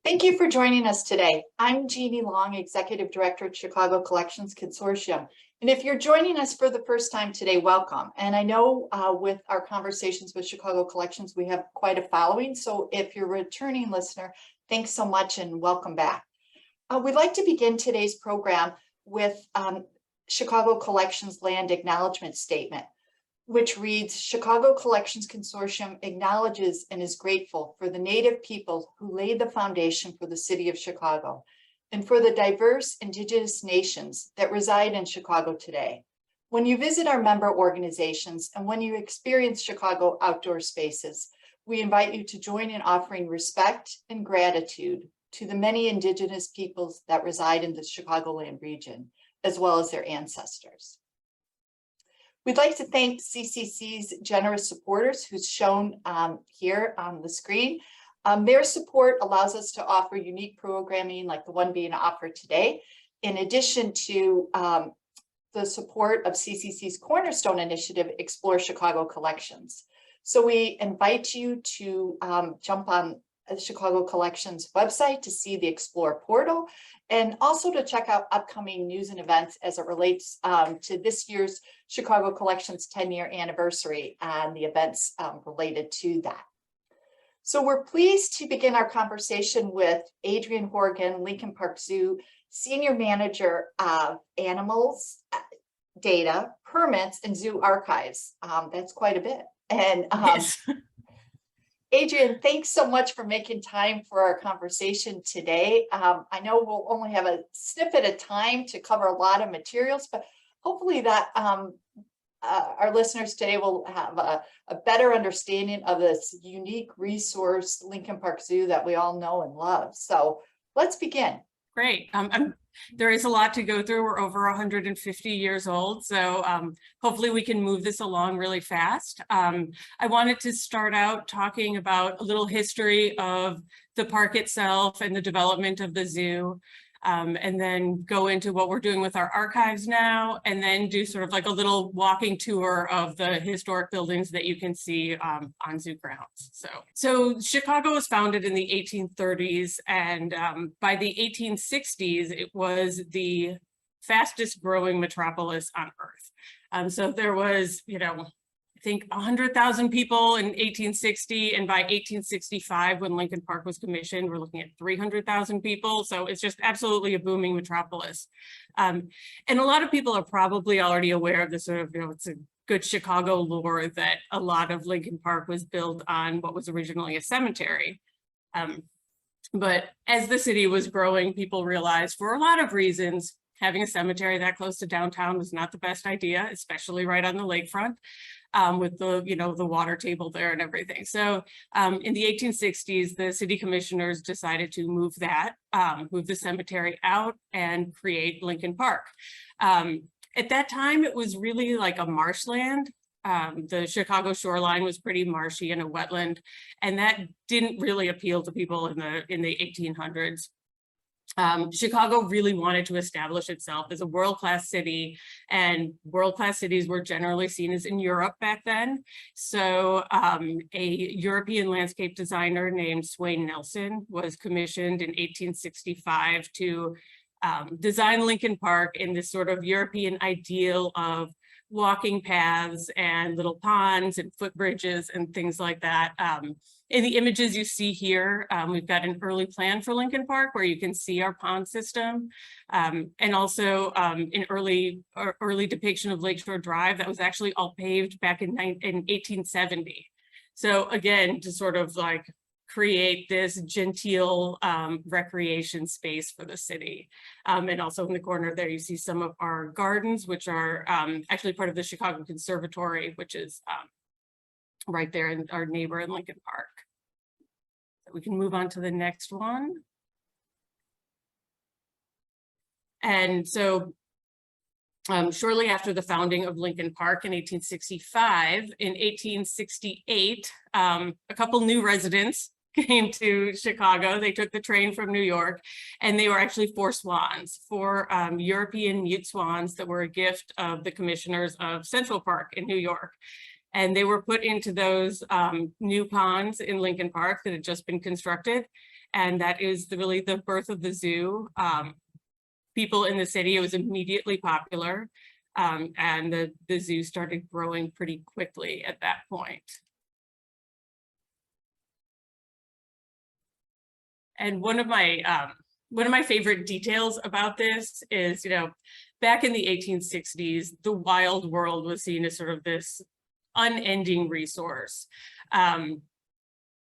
Thank you for joining us today. I'm Jeannie Long, Executive Director at Chicago Collections Consortium. And if you're joining us for the first time today, welcome. And I know with our conversations with Chicago Collections, we have quite a following. So if you're a returning listener, thanks so much and welcome back. We'd like to begin today's program with Chicago Collections Land Acknowledgement Statement, which reads, Chicago Collections Consortium acknowledges and is grateful for the Native people who laid the foundation for the city of Chicago and for the diverse Indigenous nations that reside in Chicago today. When you visit our member organizations and when you experience Chicago outdoor spaces, we invite you to join in offering respect and gratitude to the many Indigenous peoples that reside in the Chicagoland region, as well as their ancestors. We'd like to thank CCC's generous supporters who's shown here on the screen. Their support allows us to offer unique programming like the one being offered today, in addition to the support of CCC's Cornerstone Initiative, Explore Chicago Collections. So we invite you to jump on the Chicago Collections website to see the Explore portal, and also to check out upcoming news and events as it relates to this year's Chicago Collections 10-year anniversary and the events related to that. So we're pleased to begin our conversation with Adrienne Horrigan, Lincoln Park Zoo, Senior Manager of Animals, Data, Permits, and Zoo Archives. That's quite a bit. And Yes. Adrienne, thanks so much for making time for our conversation today. I know we'll only have a snippet of time to cover a lot of materials, but hopefully that our listeners today will have a better understanding of this unique resource, Lincoln Park Zoo, that we all know and love. So let's begin. Great. There is a lot to go through. We're over 150 years old, so hopefully we can move this along really fast. I wanted to start out talking about a little history of the park itself and the development of the zoo, and then go into what we're doing with our archives now, and then do sort of like a little walking tour of the historic buildings that you can see on zoo grounds. So Chicago was founded in the 1830s, and by the 1860s, it was the fastest growing metropolis on Earth. So there was, I think 100,000 people in 1860, and by 1865, when Lincoln Park was commissioned, we're looking at 300,000 people. So it's just absolutely a booming metropolis. And a lot of people are probably already aware of the sort of, it's a good Chicago lore that a lot of Lincoln Park was built on what was originally a cemetery. But as the city was growing, people realized, for a lot of reasons, having a cemetery that close to downtown was not the best idea, especially right on the lakefront. With the, the water table there and everything. So in the 1860s, the city commissioners decided to move the cemetery out and create Lincoln Park. At that time, it was really like a marshland. The Chicago shoreline was pretty marshy and a wetland, and that didn't really appeal to people in the 1800s. Chicago really wanted to establish itself as a world-class city, and world-class cities were generally seen as in Europe back then. So a European landscape designer named Swain Nelson was commissioned in 1865 to design Lincoln Park in this sort of European ideal of walking paths and little ponds and footbridges and things like that. In the images you see here, we've got an early plan for Lincoln Park where you can see our pond system, and also an early depiction of Lakeshore Drive that was actually all paved back in 1870. So again, to sort of like create this genteel recreation space for the city. And also in the corner there, you see some of our gardens, which are actually part of the Chicago Conservatory, which is right there in our neighbor in Lincoln Park. So we can move on to the next one. And so shortly after the founding of Lincoln Park in 1865, in 1868, a couple new residents came to Chicago. They took the train from New York, and they were actually four European mute swans that were a gift of the commissioners of Central Park in New York. And they were put into those new ponds in Lincoln Park that had just been constructed. and that is really the birth of the zoo. People in the city, it was immediately popular, and the zoo started growing pretty quickly at that point. And one of my favorite details about this is, back in the 1860s, the wild world was seen as sort of this unending resource.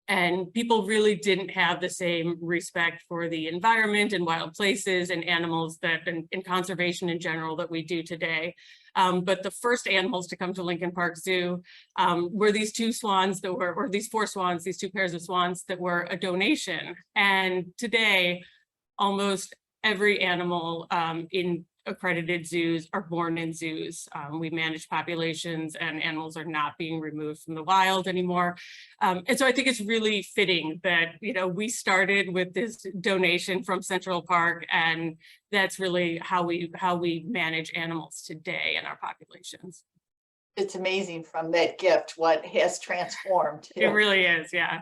And people really didn't have the same respect for the environment and wild places and animals and conservation in general that we do today. But the first animals to come to Lincoln Park Zoo were these two swans or these four swans, these two pairs of swans that were a donation. And today, almost every animal in accredited zoos are born in zoos. We manage populations, and animals are not being removed from the wild anymore. And so I think it's really fitting that, we started with this donation from Central Park, and that's really how we manage animals today in our populations. It's amazing from that gift what has transformed. It really is, yeah.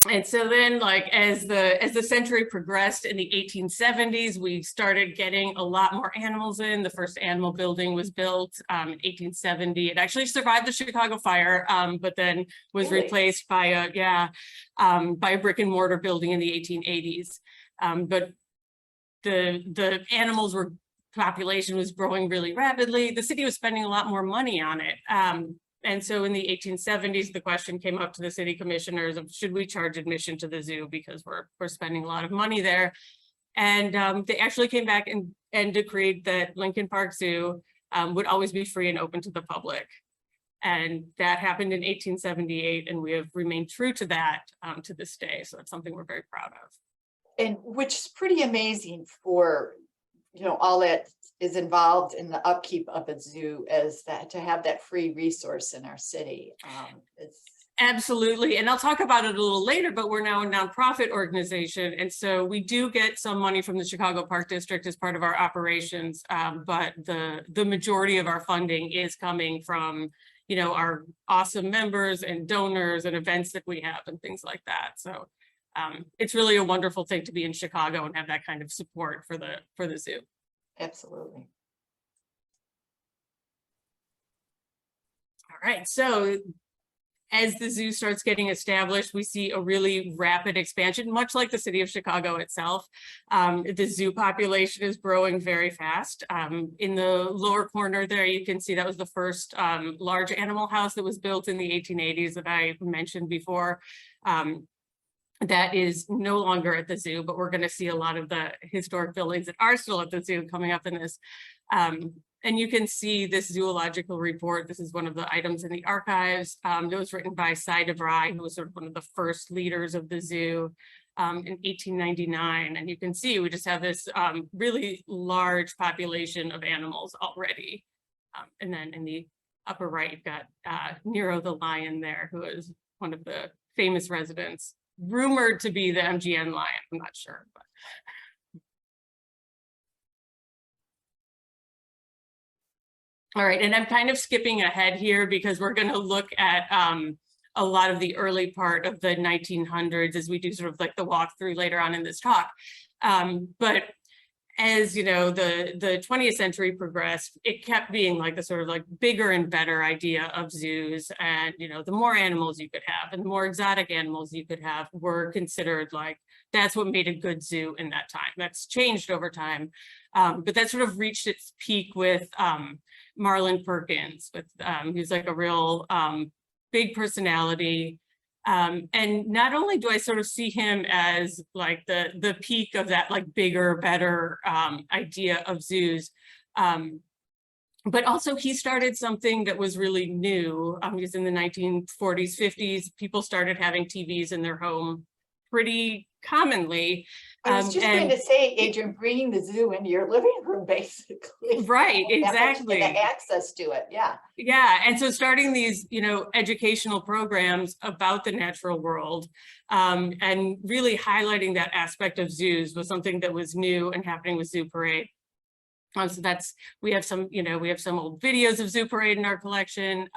And so then, as the century progressed in the 1870s, we started getting a lot more animals in. The first animal building was built in 1870. It actually survived the Chicago fire, but then was replaced by a brick and mortar building in the 1880s. But the population was growing really rapidly. The city was spending a lot more money on it. And so in the 1870s, the question came up to the city commissioners of, should we charge admission to the zoo because we're spending a lot of money there? And they actually came back and decreed that Lincoln Park Zoo would always be free and open to the public. And that happened in 1878, and we have remained true to that to this day. So it's something we're very proud of. And which is pretty amazing for, all that is involved in the upkeep of a zoo, as that to have that free resource in our city. Absolutely. And I'll talk about it a little later, but we're now a nonprofit organization. And so we do get some money from the Chicago Park District as part of our operations. But the majority of our funding is coming from, our awesome members and donors and events that we have and things like that. So it's really a wonderful thing to be in Chicago and have that kind of support for the zoo. Absolutely. All right, so as the zoo starts getting established, we see a really rapid expansion, much like the city of Chicago itself. The zoo population is growing very fast. In the lower corner there, you can see that was the first large animal house that was built in the 1880s that I mentioned before. That is no longer at the zoo, but we're going to see a lot of the historic buildings that are still at the zoo coming up in this. And you can see this zoological report. This is one of the items in the archives. It was written by Cy DeVry, who was sort of one of the first leaders of the zoo in 1899. And you can see we just have this really large population of animals already. And then in the upper right, you've got Nero the lion there, who is one of the famous residents, rumored to be the MGM lion. I'm not sure, but. All right, and I'm kind of skipping ahead here because we're going to look at a lot of the early part of the 1900s as we do sort of like the walkthrough later on in this talk. But as the 20th century progressed, it kept being like the sort of like bigger and better idea of zoos, and the more animals you could have and the more exotic animals you could have were considered like that's what made a good zoo in that time. That's changed over time, but that sort of reached its peak with Marlin Perkins, with who's like a real big personality. And not only do I sort of see him as like the peak of that like bigger, better idea of zoos, but also he started something that was really new. Because in the 1940s, 50s, people started having TVs in their home pretty commonly. I was just going to say, Adrienne, bringing the zoo into your living room, basically. Right, exactly. The access to it, yeah. Yeah, and so starting these, educational programs about the natural world, and really highlighting that aspect of zoos was something that was new and happening with Zoo Parade. So we have some old videos of Zoo Parade in our collection.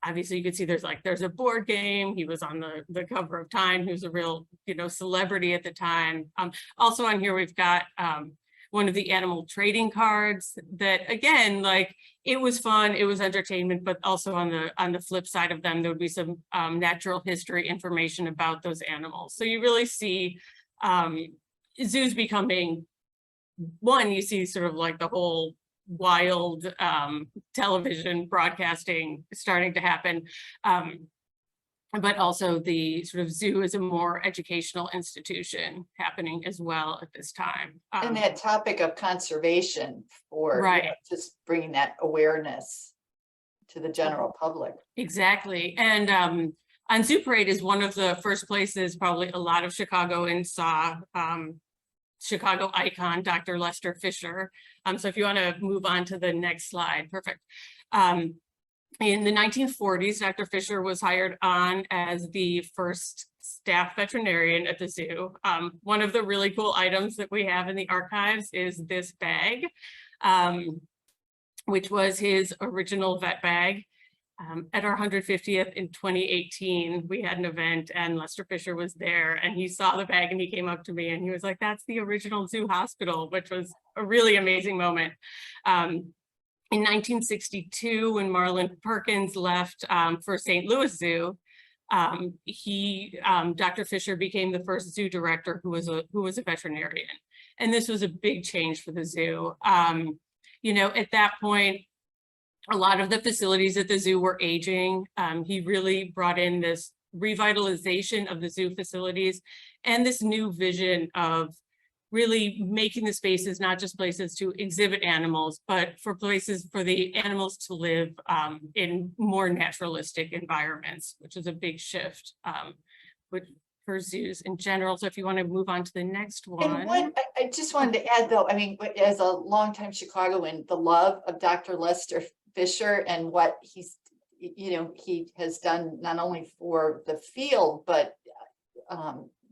obviously you can see there's a board game. He was on the cover of Time. He was a real, celebrity at the time. Also on here, we've got one of the animal trading cards that, again, like, it was fun, it was entertainment, but also on the flip side of them, there would be some natural history information about those animals. So you really see zoos becoming one, you see sort of like the whole wild television broadcasting starting to happen. But also the sort of zoo is a more educational institution happening as well at this time. And that topic of conservation for right. Just bringing that awareness to the general public. Exactly. And on Zoo Parade is one of the first places probably a lot of Chicagoans saw Chicago icon, Dr. Lester Fisher. So if you want to move on to the next slide, perfect. In the 1940s, Dr. Fisher was hired on as the first staff veterinarian at the zoo. One of the really cool items that we have in the archives is this bag, which was his original vet bag. At our 150th in 2018, we had an event and Lester Fisher was there and he saw the bag and he came up to me and he was like, "That's the original zoo hospital," which was a really amazing moment. In 1962, when Marlon Perkins left for St. Louis Zoo, Dr. Fisher became the first zoo director who was a veterinarian. And this was a big change for the zoo. At that point, a lot of the facilities at the zoo were aging. He really brought in this revitalization of the zoo facilities and this new vision of really making the spaces not just places to exhibit animals, but for places for the animals to live in more naturalistic environments, which is a big shift for zoos in general. So if you want to move on to the next one. And what I just wanted to add, though, I mean, as a longtime Chicagoan, the love of Dr. Lester Fisher and what he has done not only for the field, but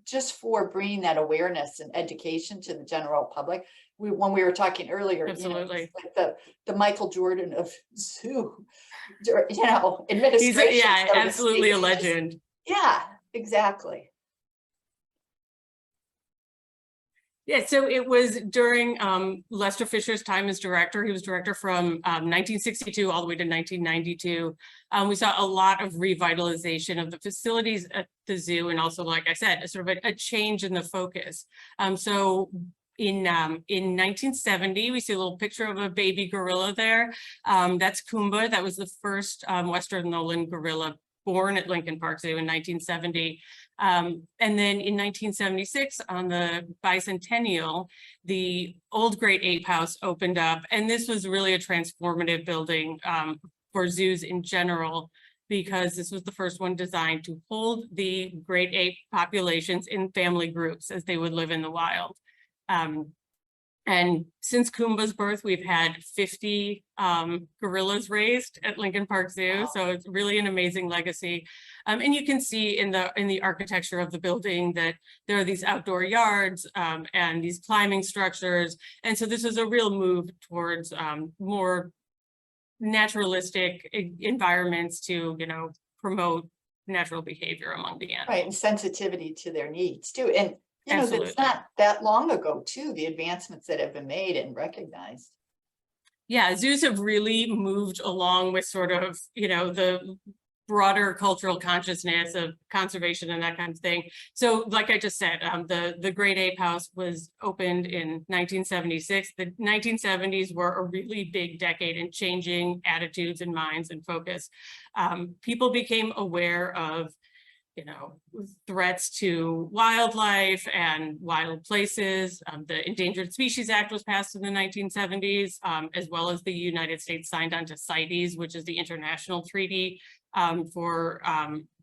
just for bringing that awareness and education to the general public. When we were talking earlier, absolutely, like the Michael Jordan of zoo, administration. He's absolutely a legend. Yeah, exactly. Yeah, so it was during Lester Fisher's time as director. He was director from 1962 all the way to 1992. We saw a lot of revitalization of the facilities at the zoo, and also, like I said, a change in the focus. So in 1970, we see a little picture of a baby gorilla there. That's Kumba. That was the first Western lowland gorilla born at Lincoln Park Zoo in 1970. And then in 1976, on the bicentennial, the old Great Ape House opened up. And this was really a transformative building for zoos in general, because this was the first one designed to hold the great ape populations in family groups as they would live in the wild. And since Kumba's birth, we've had 50 gorillas raised at Lincoln Park Zoo. So it's really an amazing legacy. And you can see in the architecture of the building that there are these outdoor yards and these climbing structures. And so this is a real move towards more naturalistic environments to, promote natural behavior among the animals. Right, and sensitivity to their needs too. And absolutely, it's not that long ago too, the advancements that have been made and recognized. Yeah, zoos have really moved along with sort of, the broader cultural consciousness of conservation and that kind of thing. So like I just said, the Great Ape House was opened in 1976. The 1970s were a really big decade in changing attitudes and minds and focus. People became aware of threats to wildlife and wild places. The Endangered Species Act was passed in the 1970s, as well as the United States signed on to CITES, which is the international treaty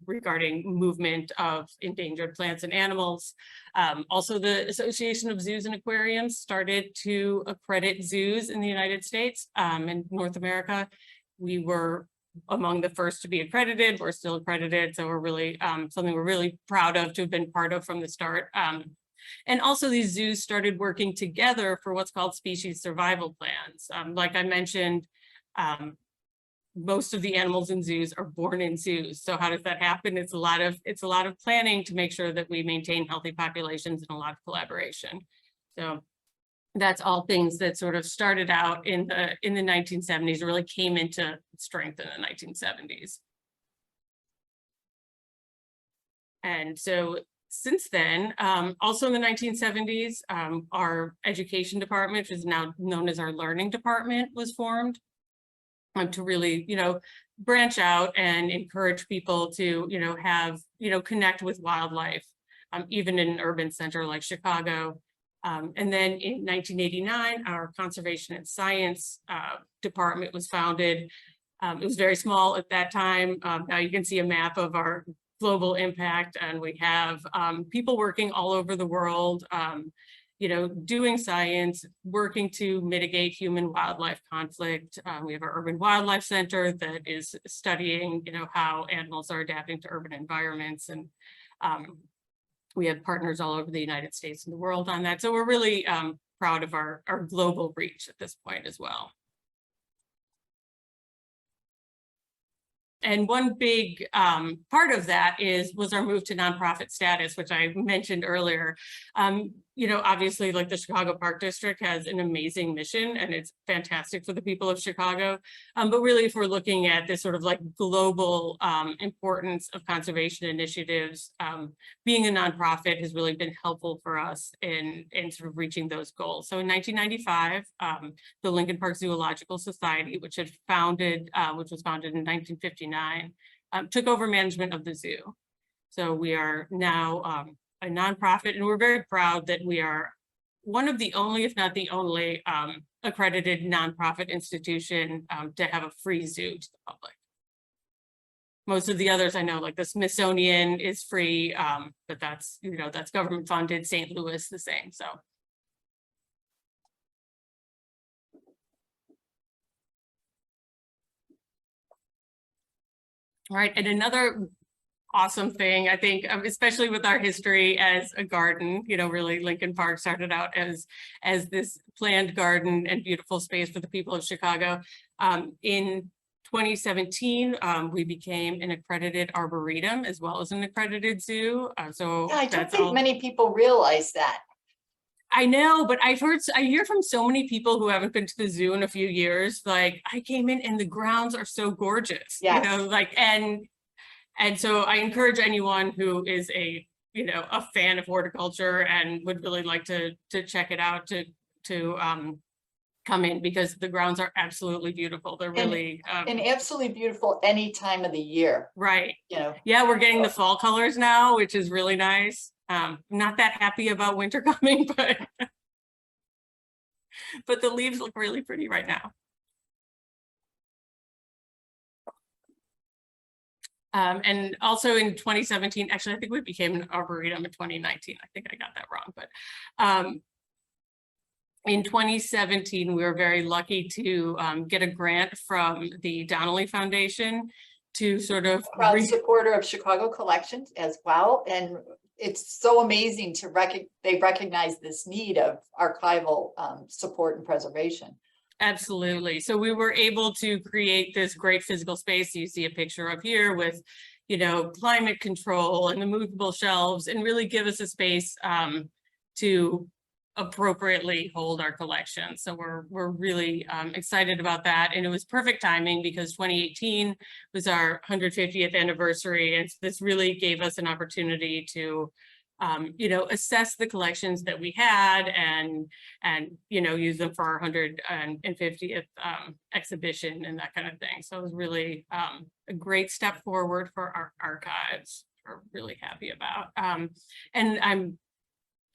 regarding movement of endangered plants and animals. Also, the Association of Zoos and Aquariums started to accredit zoos in the United States and North America. We were among the first to be accredited. We're still accredited, so we're really something we're really proud of to have been part of from the start. And also these zoos started working together for what's called species survival plans. Like I mentioned, most of the animals in zoos are born in zoos. So how does that happen? It's a lot of planning to make sure that we maintain healthy populations and a lot of collaboration. So that's all things that sort of started out in the 1970s, really came into strength in the 1970s. And so since then, also in the 1970s, our education department, which is now known as our learning department, was formed to really, branch out and encourage people to, connect with wildlife, even in an urban center like Chicago. And then in 1989, our conservation and science department was founded. It was very small at that time. Now you can see a map of our global impact, and we have people working all over the world, doing science, working to mitigate human-wildlife conflict. We have our Urban Wildlife Center that is studying, how animals are adapting to urban environments, and we have partners all over the United States and the world on that. So we're really proud of our global reach at this point as well. And one big part of that was our move to nonprofit status, which I mentioned earlier. Obviously, like the Chicago Park District has an amazing mission, and it's fantastic for the people of Chicago. But really, if we're looking at this sort of like global importance of conservation initiatives, being a nonprofit has really been helpful for us in sort of reaching those goals. So in 1995, the Lincoln Park Zoological Society, which was founded in 1959, took over management of the zoo. So we are now a nonprofit, and we're very proud that we are one of the only, if not the only, accredited nonprofit institution to have a free zoo to the public. Most of the others I know, like the Smithsonian is free, but that's, that's government funded. St. Louis, the same. So. All right, and another awesome thing, I think, especially with our history as a garden, really Lincoln Park started out as this planned garden and beautiful space for the people of Chicago. In 2017, we became an accredited arboretum as well as an accredited zoo. So yeah, I don't think many people realize that. I know, but I hear from so many people who haven't been to the zoo in a few years, like, I came in and the grounds are so gorgeous, yes. And so I encourage anyone who is a fan of horticulture and would really like to check it out to come in, because the grounds are absolutely beautiful. They're really and absolutely beautiful any time of the year. Right. Yeah, we're getting the fall colors now, which is really nice. Not that happy about winter coming, but the leaves look really pretty right now. And also in 2017, actually, I think we became an arboretum in 2019. I think I got that wrong, but in 2017, we were very lucky to get a grant from the Donnelly Foundation to sort of proud supporter of Chicago Collections as well. And it's so amazing to they recognize this need of archival support and preservation. Absolutely. So we were able to create this great physical space you see a picture of here with, climate control and the movable shelves, and really give us a space to appropriately hold our collection. So we're really excited about that. And it was perfect timing because 2018 was our 150th anniversary. And this really gave us an opportunity to assess the collections that we had and use them for our 150th exhibition and that kind of thing. So it was really a great step forward for our archives. We're really happy about. And I'm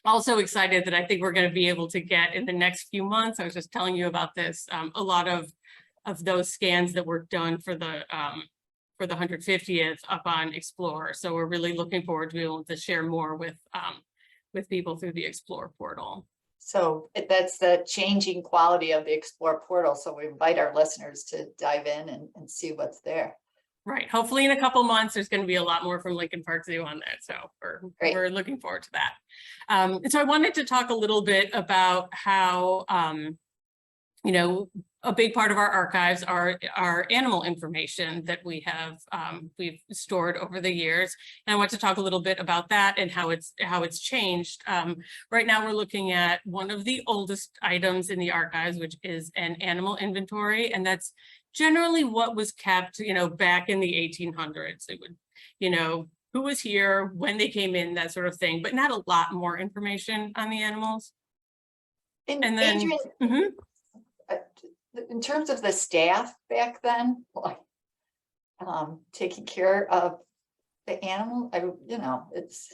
also excited that I think we're going to be able to get in the next few months. I was just telling you about this. A lot of those scans that were done for the 150th up on Explore. So we're really looking forward to be able to share more with people through the Explore portal. So that's the changing quality of the Explore portal. So we invite our listeners to dive in and see what's there. Right. Hopefully in a couple months, there's going to be a lot more from Lincoln Park Zoo on that. So we're looking forward to that. And so I wanted to talk a little bit about how, a big part of our archives are animal information that we have we've stored over the years. And I want to talk a little bit about that and how it's changed. Right now, we're looking at one of the oldest items in the archives, which is an animal inventory, and that's generally what was kept, back in the 1800s. It would, who was here, when they came in, that sort of thing, but not a lot more information on the animals. And then, Adrienne, in terms of the staff back then, like taking care of the animal, it's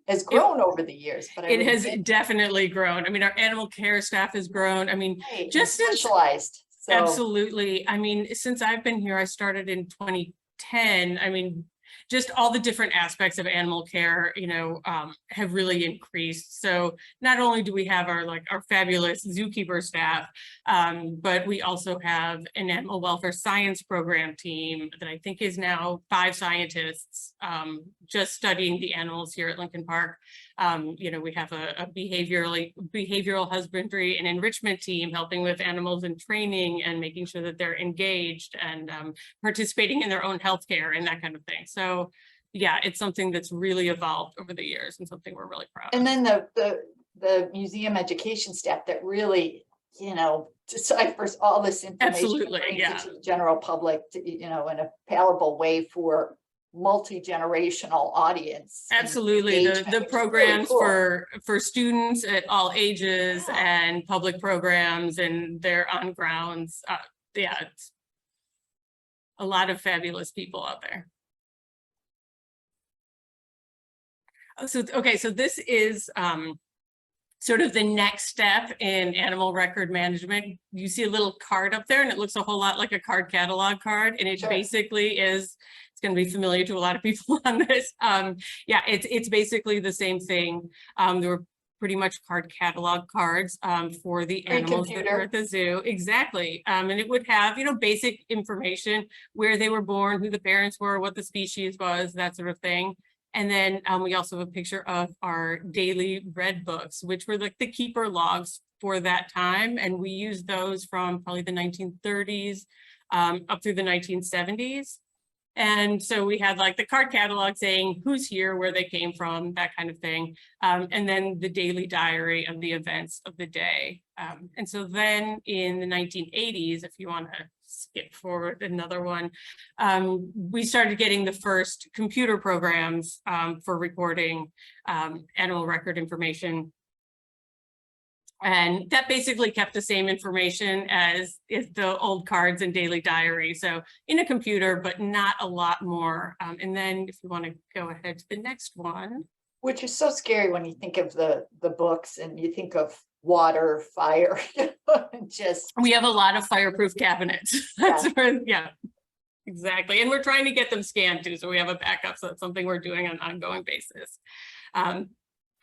has grown over the years, but it has definitely grown. I mean, our animal care staff has grown. I mean, right, just specialized. So. Absolutely. I mean, since I've been here, I started in 2010. I mean, just all the different aspects of animal care, have really increased. So not only do we have our fabulous zookeeper staff, but we also have an animal welfare science program team that I think is now 5 scientists just studying the animals here at Lincoln Park. We have a behavioral husbandry and enrichment team helping with animals in training and making sure that they're engaged and participating in their own healthcare and that kind of thing. So yeah, it's something that's really evolved over the years and something we're really proud of. And then the museum education staff that really, deciphers all this information. Absolutely, yeah. To the general public, in a palatable way for multi-generational audience. Absolutely. The programs really cool. for students at all ages and public programs, and they're on grounds. It's a lot of fabulous people out there. So this is sort of the next step in animal record management. You see a little card up there and it looks a whole lot like a card catalog card, and it basically is, it's going to be familiar to a lot of people on this. It's basically the same thing. There were pretty much card catalog cards for the animals that were at the zoo. Exactly. And it would have, basic information, where they were born, who the parents were, what the species was, that sort of thing. And then we also have a picture of our daily red books, which were like the keeper logs for that time. And we used those from probably the 1930s up through the 1970s. And so we had like the card catalog saying who's here, where they came from, that kind of thing. And then the daily diary of the events of the day. And so then in the 1980s, if you want to skip forward another one, we started getting the first computer programs for recording animal record information. And that basically kept the same information as the old cards and daily diary. So in a computer, but not a lot more. And then if you want to go ahead to the next one. Which is so scary when you think of the books and you think of water, fire, just. We have a lot of fireproof cabinets. Exactly. And we're trying to get them scanned too. So we have a backup. So that's something we're doing on an ongoing basis.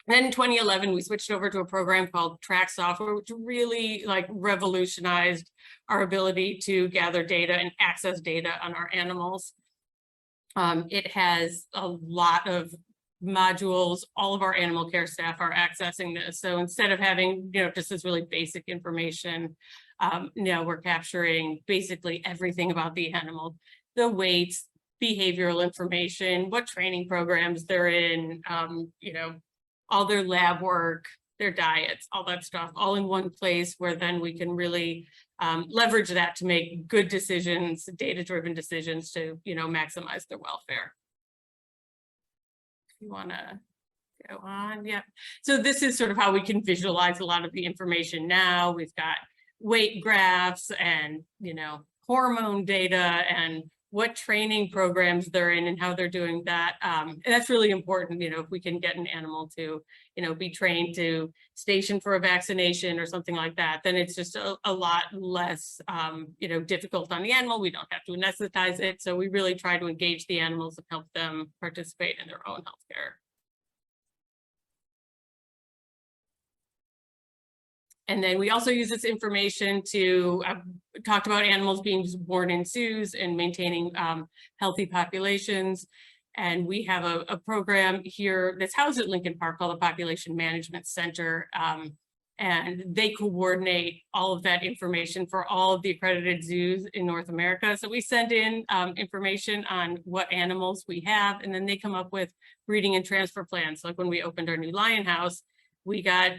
Then in 2011, we switched over to a program called Track Software, which really revolutionized our ability to gather data and access data on our animals. It has a lot of modules. All of our animal care staff are accessing this. So instead of having, just this really basic information, now we're capturing basically everything about the animal, the weights, behavioral information, what training programs they're in, all their lab work, their diets, all that stuff, all in one place, where then we can really leverage that to make good decisions, data-driven decisions to, maximize their welfare. If you want to go on, So this is sort of how we can visualize a lot of the information now. We've got weight graphs and, hormone data and what training programs they're in and how they're doing that. And that's really important, if we can get an animal to, be trained to station for a vaccination or something like that, then it's just a lot less, difficult on the animal. We don't have to anesthetize it. So we really try to engage the animals and help them participate in their own healthcare. And then we also use this information to talk about animals being born in zoos and maintaining healthy populations. And we have a program here that's housed at Lincoln Park called the Population Management Center. and they coordinate all of that information for all of the accredited zoos in North America. So we send in information on what animals we have, and then they come up with breeding and transfer plans. Like when we opened our new lion house, we got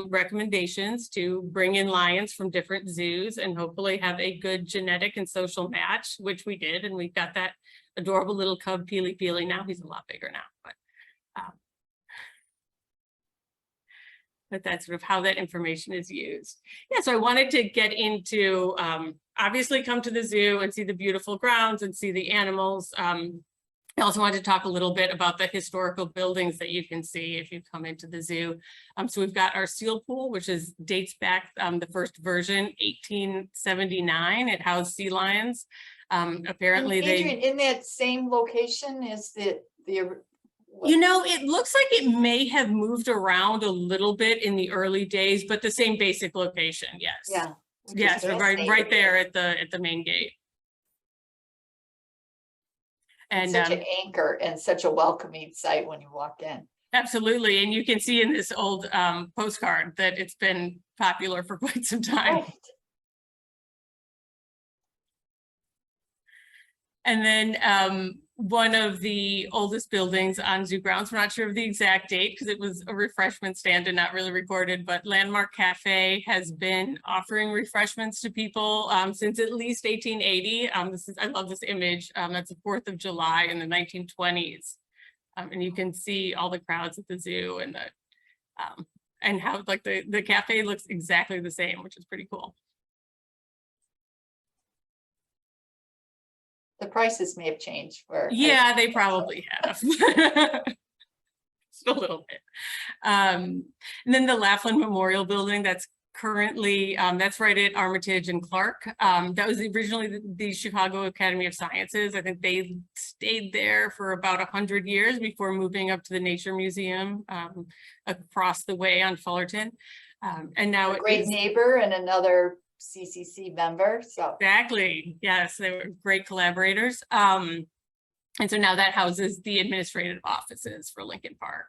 recommendations to bring in lions from different zoos and hopefully have a good genetic and social match, which we did. And we've got that adorable little cub, Peely Peely. Now he's a lot bigger now, but that's sort of how that information is used. Yeah, so I wanted to get into, obviously come to the zoo and see the beautiful grounds and see the animals. I also wanted to talk a little bit about the historical buildings that you can see if you come into the zoo. So we've got our seal pool, which dates back, the first version, 1879. It housed sea lions. Apparently Adrienne, in that same location is the you know, it looks like it may have moved around a little bit in the early days, but the same basic location, yes. Yeah. Yes, right there at the main gate. And such an anchor and such a welcoming sight when you walk in. Absolutely, and you can see in this old postcard that it's been popular for quite some time. Right. And then one of the oldest buildings on zoo grounds, we're not sure of the exact date because it was a refreshment stand and not really recorded, but Landmark Cafe has been offering refreshments to people since at least 1880. I love this image. That's the 4th of July in the 1920s. And you can see all the crowds at the zoo and how like the cafe looks exactly the same, which is pretty cool. The prices may have changed for. Yeah, they probably have. Just a little bit. And then the Laughlin Memorial Building, that's currently, that's right at Armitage and Clark. That was originally the Chicago Academy of Sciences. I think they stayed there for about 100 years before moving up to the Nature Museum across the way on Fullerton. And now a great neighbor and another CCC member. So exactly, yes, they were great collaborators. And so now that houses the administrative offices for Lincoln Park.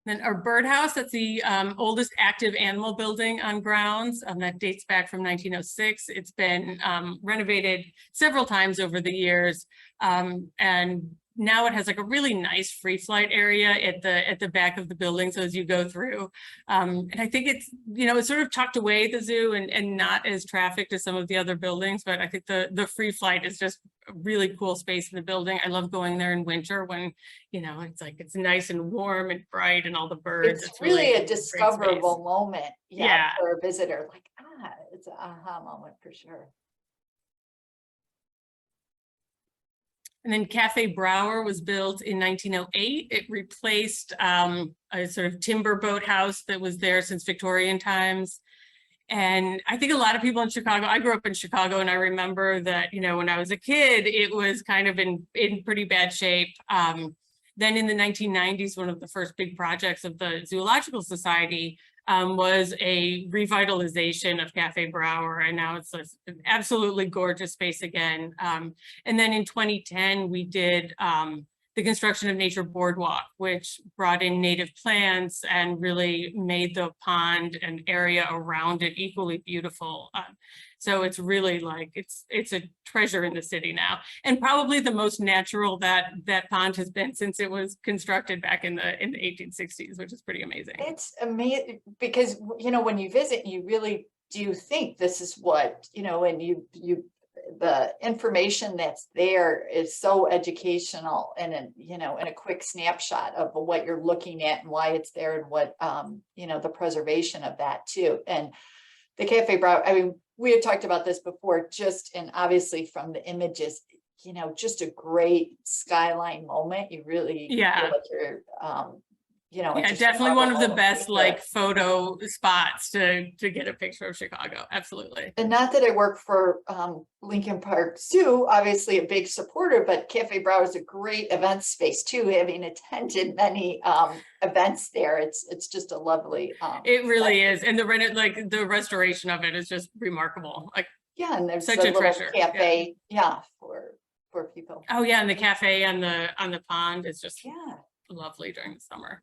Then our birdhouse, that's the oldest active animal building on grounds. That dates back from 1906. It's been renovated several times over the years. And now it has like a really nice free flight area at the back of the building. So as you go through, and I think it's, you know, it's sort of tucked away at the zoo and not as trafficked as some of the other buildings, but I think the free flight is just a really cool space in the building. I love going there in winter when, you know, it's like, it's nice and warm and bright and all the birds. It's really a discoverable moment. Yeah. For a visitor, like, it's an aha moment for sure. And then Cafe Brower was built in 1908. It replaced a sort of timber boathouse that was there since Victorian times. And I think a lot of people in Chicago, I grew up in Chicago, and I remember that, you know, when I was a kid, it was kind of in pretty bad shape. Then in the 1990s, one of the first big projects of the Zoological Society was a revitalization of Cafe Brower, and now it's an absolutely gorgeous space again. And then in 2010, we did the construction of Nature Boardwalk, which brought in native plants and really made the pond and area around it equally beautiful. So it's really like, it's a treasure in the city now, and probably the most natural that pond has been since it was constructed back in the 1860s, which is pretty amazing. It's amazing because, you know, when you visit, you really do think this is what, you know, and the information that's there is so educational and, you know, in a quick snapshot of what you're looking at and why it's there and what, you know, the preservation of that too. And the Cafe Brower, I mean, we had talked about this before, just, and obviously from the images, you know, just a great skyline moment. You really feel like you're, you know, yeah, definitely one of the best like photo spots to get a picture of Chicago. Absolutely. And not that I work for Lincoln Park Zoo, obviously a big supporter, but Cafe Brower is a great event space too. Having attended many events there, it's just a lovely. It really is, and the restoration of it is just remarkable. Like, yeah, and there's such a treasure. Cafe, for people. Oh yeah, and the cafe on the pond is just lovely during the summer.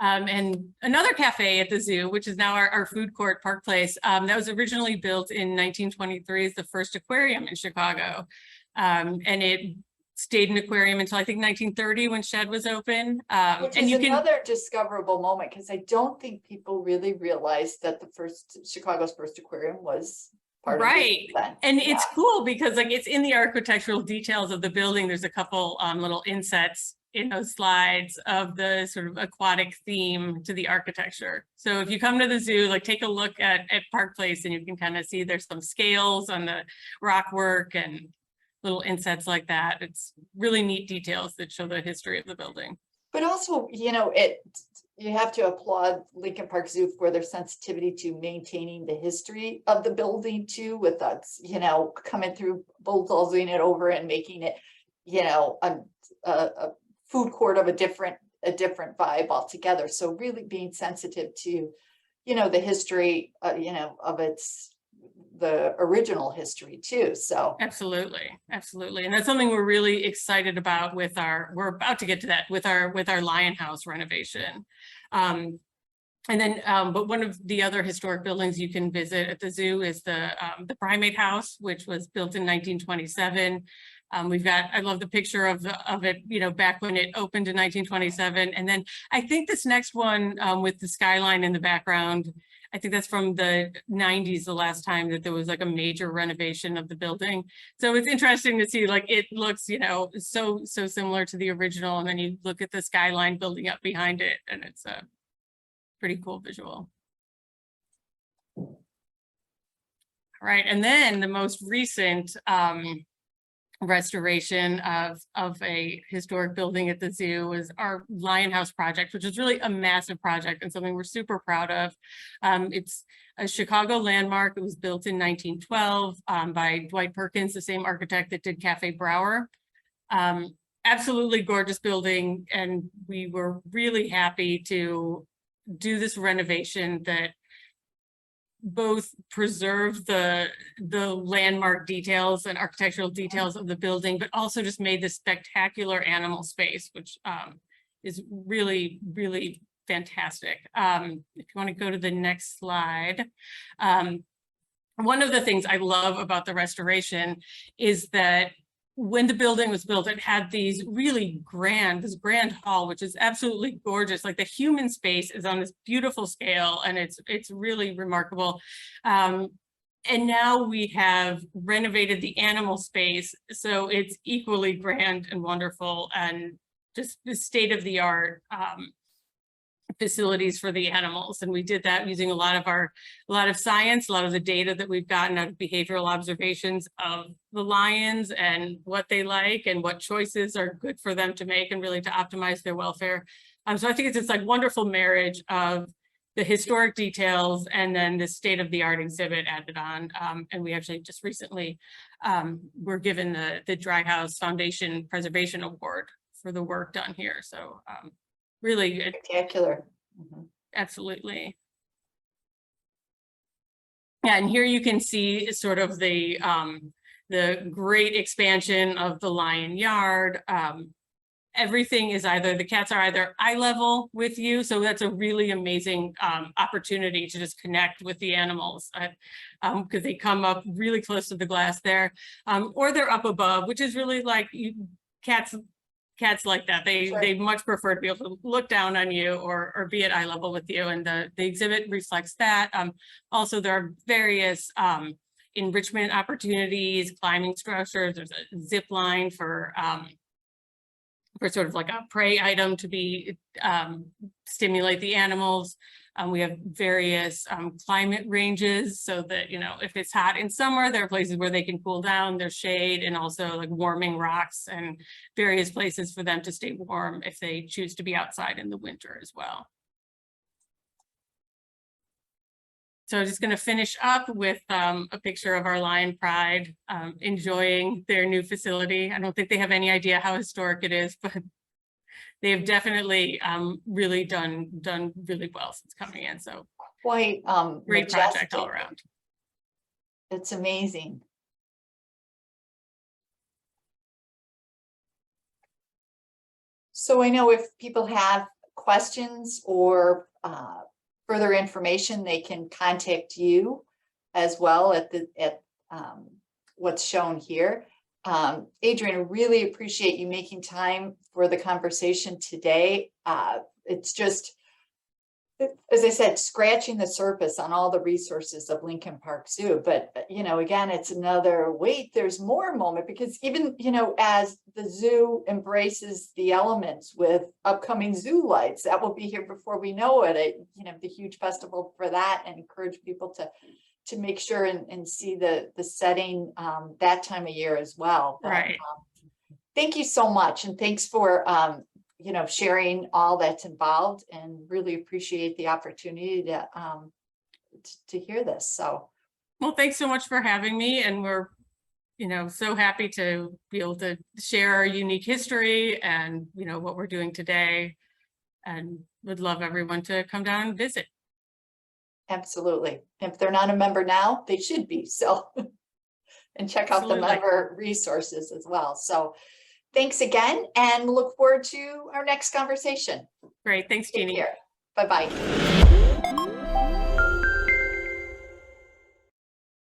And another cafe at the zoo, which is now our food court, Park Place, that was originally built in 1923 as the first aquarium in Chicago. And it stayed an aquarium until I think 1930 when Shed was open. Which and is you can another discoverable moment, because I don't think people really realized that the Chicago's first aquarium was part of right. the event. And it's cool because like it's in the architectural details of the building. There's a couple little insets in those slides of the sort of aquatic theme to the architecture. So if you come to the zoo, like take a look at Park Place and you can kind of see there's some scales on the rock work and little insets like that. It's really neat details that show the history of the building. But also, you know, you have to applaud Lincoln Park Zoo for their sensitivity to maintaining the history of the building too, with us, you know, coming through, bulldozing it over and making it, you know, a food court of a different vibe altogether. So really being sensitive to, you know, the history, you know, of the original history too. So absolutely, and that's something we're really excited about with we're about to get to that with our Lion House renovation. And then but one of the other historic buildings you can visit at the zoo is the Primate House, which was built in 1927. We've got, I love the picture of it, you know, back when it opened in 1927. And then I think this next one with the skyline in the background, I think that's from the 90s, the last time that there was like a major renovation of the building. So it's interesting to see, like, it looks, you know, so similar to the original. And then you look at the skyline building up behind it and it's a pretty cool visual. All right, and then the most recent restoration of a historic building at the zoo was our Lion House project, which is really a massive project and something we're super proud of. It's a Chicago landmark. It was built in 1912 by Dwight Perkins, the same architect that did Cafe Brower. Absolutely gorgeous building, and we were really happy to do this renovation that both preserve the landmark details and architectural details of the building, but also just made this spectacular animal space, which is really, really fantastic. If you want to go to the next slide. One of the things I love about the restoration is that when the building was built, it had these really this grand hall, which is absolutely gorgeous. Like the human space is on this beautiful scale and it's really remarkable. And now we have renovated the animal space. So it's equally grand and wonderful and just the state of the art facilities for the animals. And we did that using a lot of science, a lot of the data that we've gotten out of behavioral observations of the lions and what they like and what choices are good for them to make and really to optimize their welfare. So I think it's this like wonderful marriage of the historic details and then the state of the art exhibit added on. And we actually just recently were given the Dry House Foundation Preservation Award for the work done here. So really spectacular. Absolutely. Yeah, and here you can see sort of the great expansion of the lion yard. Everything is the cats are either eye level with you, so that's a really amazing opportunity to just connect with the animals because they come up really close to the glass there, or they're up above, which is really like cats like that. They much prefer to be able to look down on you or be at eye level with you, and the exhibit reflects that. Also, there are various enrichment opportunities, climbing structures. There's a zip line for sort of like a prey item to be stimulate the animals. We have various climate ranges so that, you know, if it's hot in summer, there are places where they can cool down, there's shade, and also like warming rocks and various places for them to stay warm if they choose to be outside in the winter as well. So I'm just going to finish up with a picture of our Lion Pride enjoying their new facility. I don't think they have any idea how historic it is, but they have definitely really done really well since coming in. So quite great project all around. It's amazing. So I know if people have questions or further information, they can contact you as well at what's shown here. Adrienne, I really appreciate you making time for the conversation today. It's just, as I said, scratching the surface on all the resources of Lincoln Park Zoo. But, you know, again, it's another wait, there's more moment, because even, you know, as the zoo embraces the elements with upcoming zoo lights, that will be here before we know it, you know, the huge festival for that, and encourage people to make sure and see the setting that time of year as well. But, Right. thank you so much. And thanks for, you know, sharing all that's involved, and really appreciate the opportunity to hear this. So, Well, thanks so much for having me. And we're, you know, so happy to be able to share our unique history and, you know, what we're doing today, and would love everyone to come down and visit. absolutely. If they're not a member now, they should be. So, and check out the Absolutely. member resources as well. So thanks again, and look forward to our next conversation. Great. Thanks, Take Jeannie. care. Bye-bye.